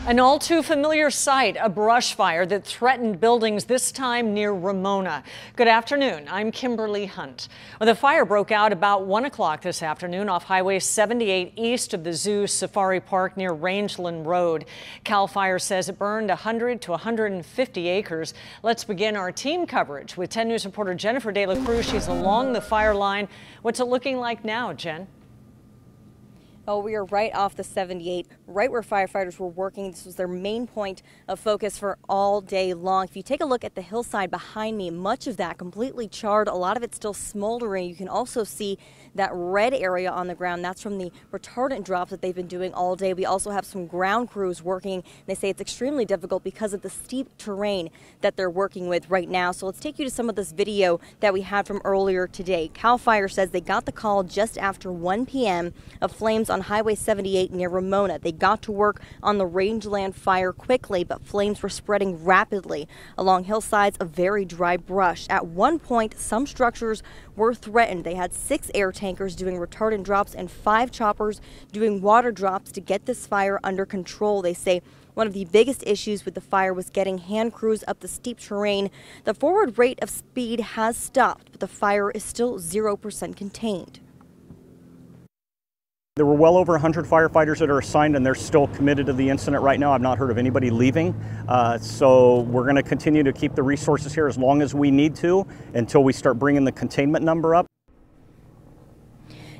An all too familiar sight, a brush fire that threatened buildings, this time near Ramona. Good afternoon, I'm Kimberly Hunt. Well, the fire broke out about 1 o'clock this afternoon off Highway 78 east of the Zoo Safari Park near Rangeland Road. CAL FIRE says it burned 100 to 150 acres. Let's begin our team coverage with 10 News reporter Jennifer De La Cruz. She's along the fire line. What's it looking like now, Jen? Oh, we are right off the 78, right where firefighters were working. This was their main point of focus for all day long. If you take a look at the hillside behind me, much of that completely charred, a lot of it still smoldering. You can also see that red area on the ground. That's from the retardant drops that they've been doing all day. We also have some ground crews working. They say it's extremely difficult because of the steep terrain that they're working with right now. So let's take you to some of this video that we had from earlier today. CAL FIRE says they got the call just after 1 p.m. of flames on Highway 78 near Ramona. They got to work on the Rangeland Fire quickly, but flames were spreading rapidly along hillsides of very dry brush. At one point, some structures were threatened. They had 6 air tankers doing retardant drops and 5 choppers doing water drops to get this fire under control. They say one of the biggest issues with the fire was getting hand crews up the steep terrain. The forward rate of speed has stopped, but the fire is still 0% contained. There were well over 100 firefighters that are assigned, and they're still committed to the incident right now. I've not heard of anybody leaving. So we're going to continue to keep the resources here as long as we need to until we start bringing the containment number up.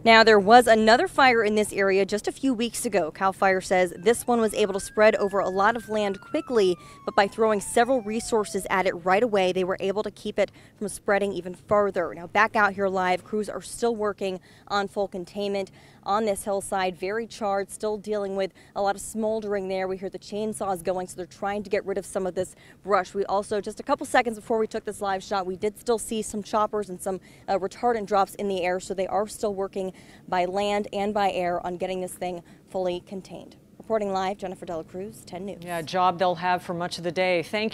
Now, there was another fire in this area just a few weeks ago. CAL FIRE says this one was able to spread over a lot of land quickly, but by throwing several resources at it right away, they were able to keep it from spreading even further. Now, back out here live, crews are still working on full containment on this hillside, very charred, still dealing with a lot of smoldering there. We hear the chainsaws going, so they're trying to get rid of some of this brush. We also, just a couple seconds before we took this live shot, we did still see some choppers and some retardant drops in the air, so they are still working by land and by air on getting this thing fully contained. Reporting live, Jennifer De La Cruz, 10 News. Yeah, a job they'll have for much of the day. Thank you.